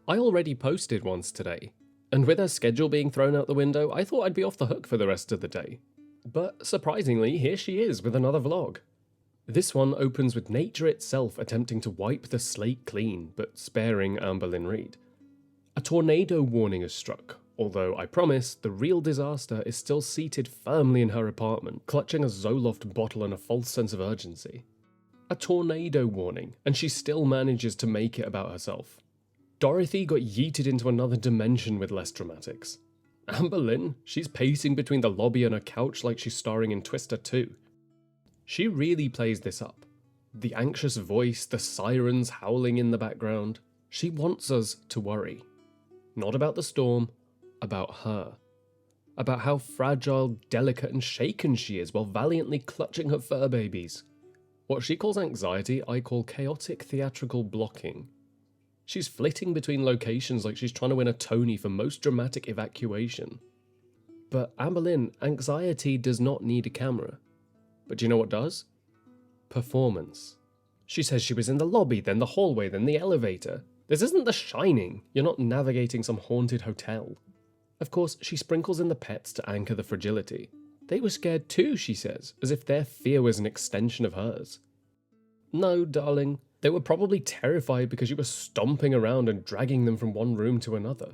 I already posted once today, and with her schedule being thrown out the window, I thought I'd be off the hook for the rest of the day. But surprisingly, here she is with another vlog. This one opens with nature itself attempting to wipe the slate clean, but sparing Amberlynn Reid. A tornado warning is struck, although I promise the real disaster is still seated firmly in her apartment, clutching a Zoloft bottle in a false sense of urgency. A tornado warning, and she still manages to make it about herself. Dorothy got yeeted into another dimension with less dramatics. Amberlynn, she's pacing between the lobby and her couch like she's starring in Twister 2. She really plays this up. The anxious voice, the sirens howling in the background. She wants us to worry. Not about the storm, about her. About how fragile, delicate and shaken she is while valiantly clutching her fur babies. What she calls anxiety, I call chaotic theatrical blocking. She's flitting between locations like she's trying to win a Tony for most dramatic evacuation. But Amberlynn, anxiety does not need a camera. But do you know what does? Performance. She says she was in the lobby, then the hallway, then the elevator. This isn't The Shining. You're not navigating some haunted hotel. Of course, she sprinkles in the pets to anchor the fragility. They were scared too, she says, as if their fear was an extension of hers. No, darling. They were probably terrified because you were stomping around and dragging them from one room to another.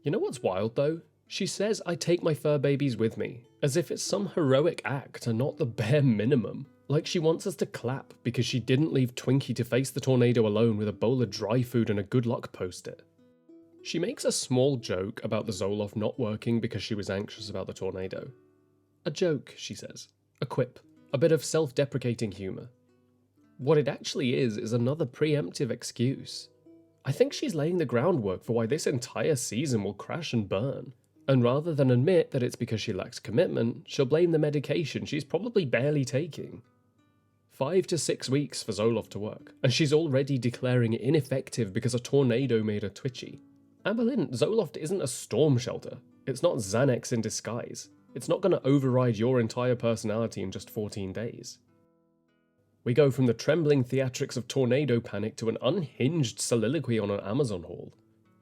You know what's wild though? She says I take my fur babies with me, as if it's some heroic act and not the bare minimum. Like she wants us to clap because she didn't leave Twinkie to face the tornado alone with a bowl of dry food and a good luck post-it. She makes a small joke about the Zoloft not working because she was anxious about the tornado. A joke, she says. A quip. A bit of self-deprecating humour. What it actually is another preemptive excuse. I think she's laying the groundwork for why this entire season will crash and burn. And rather than admit that it's because she lacks commitment, she'll blame the medication she's probably barely taking. 5 to 6 weeks for Zoloft to work, and she's already declaring it ineffective because a tornado made her twitchy. Amberlynn, Zoloft isn't a storm shelter. It's not Xanax in disguise. It's not going to override your entire personality in just 14 days. We go from the trembling theatrics of tornado panic to an unhinged soliloquy on an Amazon haul.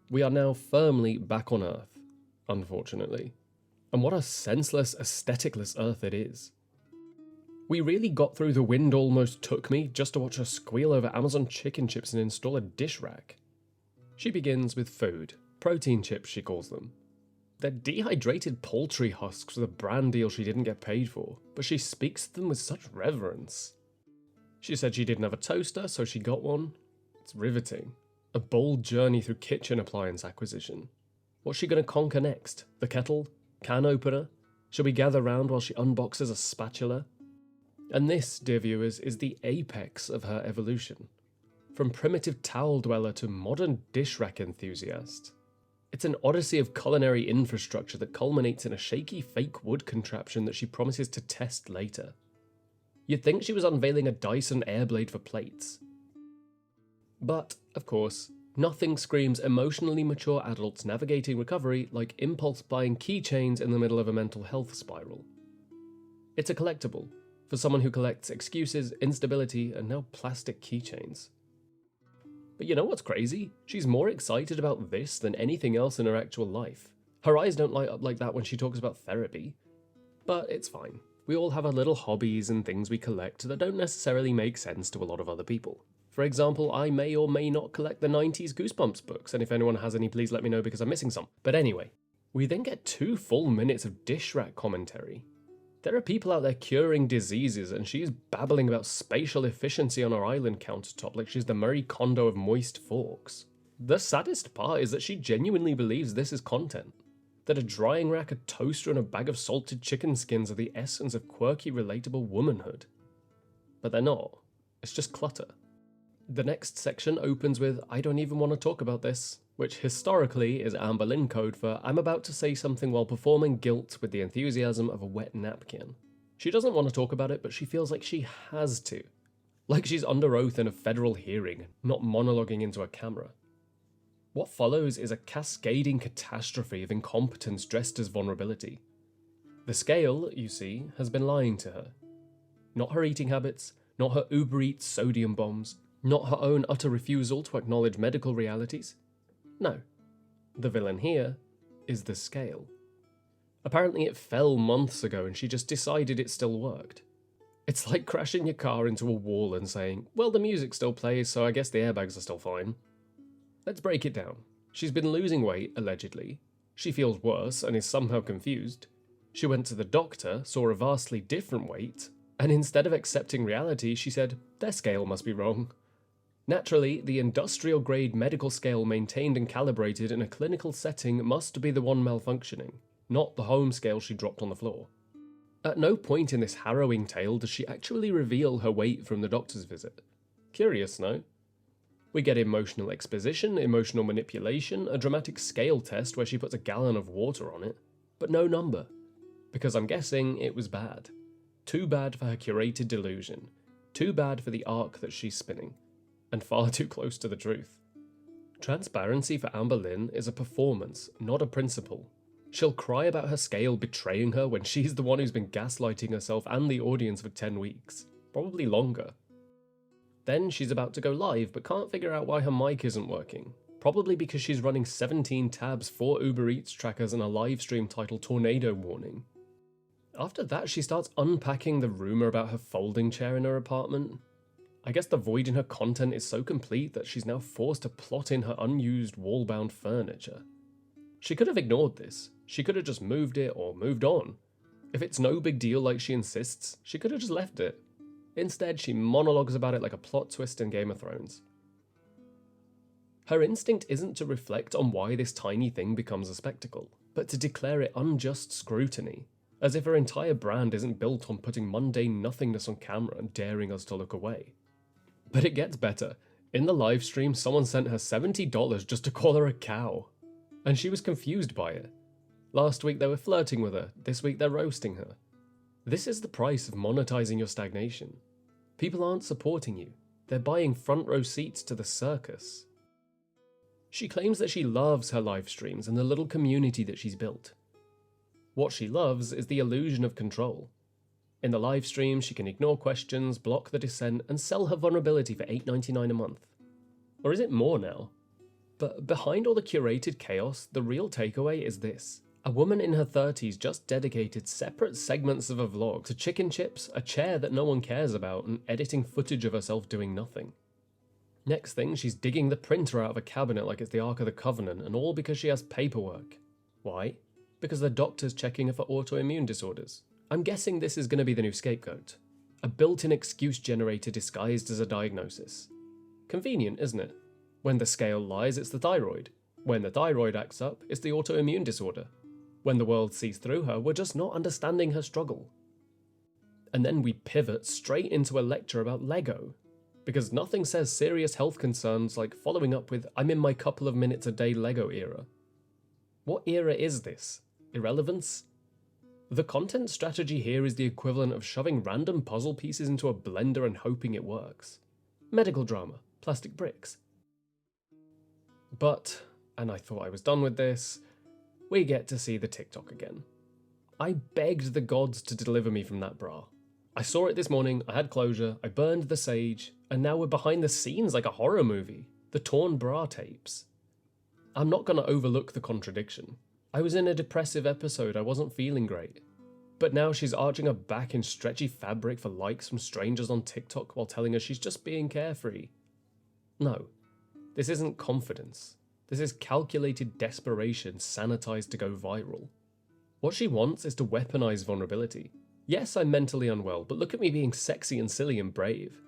We are now firmly back on Earth, unfortunately. And what a senseless, aestheticless Earth it is. We really got through The Wind Almost Took Me just to watch her squeal over Amazon chicken chips and install a dish rack. She begins with food, protein chips she calls them. They're dehydrated poultry husks with a brand deal she didn't get paid for, but she speaks to them with such reverence. She said she didn't have a toaster, so she got one. It's riveting. A bold journey through kitchen appliance acquisition. What's she going to conquer next? The kettle? Can opener? Shall we gather round while she unboxes a spatula? And this, dear viewers, is the apex of her evolution. From primitive towel dweller to modern dish rack enthusiast. It's an odyssey of culinary infrastructure that culminates in a shaky fake wood contraption that she promises to test later. You'd think she was unveiling a Dyson Airblade for plates. But, of course, nothing screams emotionally mature adults navigating recovery like impulse buying keychains in the middle of a mental health spiral. It's a collectible, for someone who collects excuses, instability, and now plastic keychains. But you know what's crazy? She's more excited about this than anything else in her actual life. Her eyes don't light up like that when she talks about therapy. But it's fine. We all have our little hobbies and things we collect that don't necessarily make sense to a lot of other people. For example, I may or may not collect the 90s Goosebumps books, and if anyone has any, please let me know because I'm missing some. But anyway, we then get 2 full minutes of dish rack commentary. There are people out there curing diseases, and she's babbling about spatial efficiency on her island countertop like she's the Marie Kondo of moist forks. The saddest part is that she genuinely believes this is content. That a drying rack, a toaster, and a bag of salted chicken skins are the essence of quirky, relatable womanhood. But they're not. It's just clutter. The next section opens with, I don't even want to talk about this, which historically is Amberlynn code for I'm about to say something while performing guilt with the enthusiasm of a wet napkin. She doesn't want to talk about it, but she feels like she has to. Like she's under oath in a federal hearing, not monologuing into a camera. What follows is a cascading catastrophe of incompetence dressed as vulnerability. The scale, you see, has been lying to her. Not her eating habits, not her Uber Eats sodium bombs, not her own utter refusal to acknowledge medical realities. No. The villain here is the scale. Apparently it fell months ago and she just decided it still worked. It's like crashing your car into a wall and saying, well, the music still plays, so I guess the airbags are still fine. Let's break it down. She's been losing weight, allegedly. She feels worse and is somehow confused. She went to the doctor, saw a vastly different weight, and instead of accepting reality, she said, their scale must be wrong. Naturally, the industrial-grade medical scale maintained and calibrated in a clinical setting must be the one malfunctioning, not the home scale she dropped on the floor. At no point in this harrowing tale does she actually reveal her weight from the doctor's visit. Curious, no? We get emotional exposition, emotional manipulation, a dramatic scale test where she puts a gallon of water on it, but no number. Because I'm guessing it was bad. Too bad for her curated delusion. Too bad for the arc that she's spinning. And far too close to the truth. Transparency for Amberlynn is a performance, not a principle. She'll cry about her scale betraying her when she's the one who's been gaslighting herself and the audience for 10 weeks. Probably longer. Then she's about to go live but can't figure out why her mic isn't working. Probably because she's running 17 tabs, 4 Uber Eats trackers and a live stream titled Tornado Warning. After that she starts unpacking the rumour about her folding chair in her apartment. I guess the void in her content is so complete that she's now forced to plot in her unused wall-bound furniture. She could have ignored this. She could have just moved it or moved on. If it's no big deal like she insists, she could have just left it. Instead, she monologues about it like a plot twist in Game of Thrones. Her instinct isn't to reflect on why this tiny thing becomes a spectacle, but to declare it unjust scrutiny, as if her entire brand isn't built on putting mundane nothingness on camera and daring us to look away. But it gets better. In the live stream, someone sent her $70 just to call her a cow. And she was confused by it. Last week they were flirting with her, this week they're roasting her. This is the price of monetizing your stagnation. People aren't supporting you. They're buying front row seats to the circus. She claims that she loves her live streams and the little community that she's built. What she loves is the illusion of control. In the live stream, she can ignore questions, block the dissent, and sell her vulnerability for $8.99 a month. Or is it more now? But behind all the curated chaos, the real takeaway is this. A woman in her 30s just dedicated separate segments of a vlog to chicken chips, a chair that no one cares about, and editing footage of herself doing nothing. Next thing, she's digging the printer out of a cabinet like it's the Ark of the Covenant, and all because she has paperwork. Why? Because the doctor's checking her for autoimmune disorders. I'm guessing this is going to be the new scapegoat. A built-in excuse generator disguised as a diagnosis. Convenient, isn't it? When the scale lies, it's the thyroid. When the thyroid acts up, it's the autoimmune disorder. When the world sees through her, we're just not understanding her struggle. And then we pivot straight into a lecture about Lego. Because nothing says serious health concerns like following up with, I'm in my couple of minutes a day Lego era. What era is this? Irrelevance? The content strategy here is the equivalent of shoving random puzzle pieces into a blender and hoping it works. Medical drama, plastic bricks. But, and I thought I was done with this, we get to see the TikTok again. I begged the gods to deliver me from that bra. I saw it this morning, I had closure, I burned the sage, and now we're behind the scenes like a horror movie. The torn bra tapes. I'm not going to overlook the contradiction. I was in a depressive episode, I wasn't feeling great. But now she's arching her back in stretchy fabric for likes from strangers on TikTok while telling us she's just being carefree. No, this isn't confidence. This is calculated desperation sanitized to go viral. What she wants is to weaponize vulnerability. Yes, I'm mentally unwell, but look at me being sexy and silly and brave.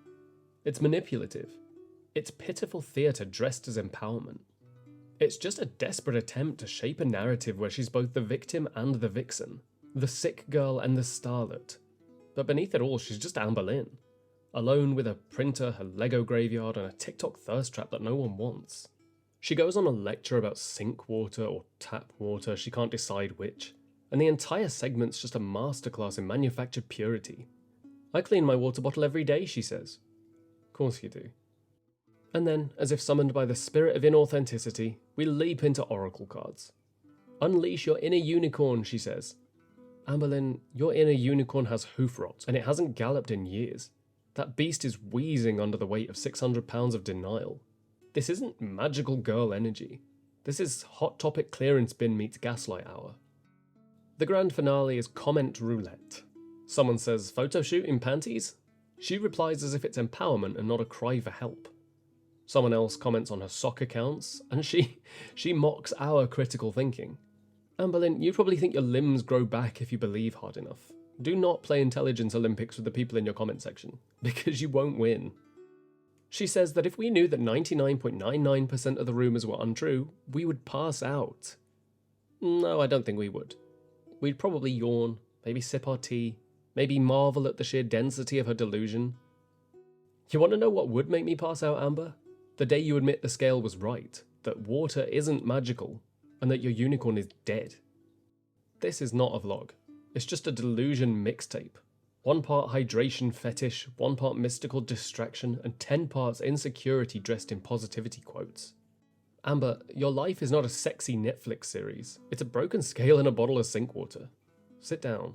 It's manipulative. It's pitiful theatre dressed as empowerment. It's just a desperate attempt to shape a narrative where she's both the victim and the vixen, the sick girl and the starlet. But beneath it all, she's just Amberlynn, alone with a printer, her Lego graveyard, and a TikTok thirst trap that no one wants. She goes on a lecture about sink water or tap water, she can't decide which, and the entire segment's just a masterclass in manufactured purity. I clean my water bottle every day, she says. Of course you do. And then, as if summoned by the spirit of inauthenticity, we leap into oracle cards. Unleash your inner unicorn, she says. Amberlynn, your inner unicorn has hoof rot, and it hasn't galloped in years. That beast is wheezing under the weight of 600 pounds of denial. This isn't magical girl energy. This is Hot Topic clearance bin meets Gaslight Hour. The grand finale is comment roulette. Someone says, photo shoot in panties? She replies as if it's empowerment and not a cry for help. Someone else comments on her sock accounts, and she mocks our critical thinking. Amberlynn, you probably think your limbs grow back if you believe hard enough. Do not play Intelligence Olympics with the people in your comment section, because you won't win. She says that if we knew that 99.99% of the rumours were untrue, we would pass out. No, I don't think we would. We'd probably yawn, maybe sip our tea, maybe marvel at the sheer density of her delusion. You want to know what would make me pass out, Amber? The day you admit the scale was right, that water isn't magical, and that your unicorn is dead. This is not a vlog. It's just a delusion mixtape. 1 part hydration fetish, 1 part mystical distraction, and 10 parts insecurity dressed in positivity quotes. Amber, your life is not a sexy Netflix series. It's a broken scale and a bottle of sink water. Sit down.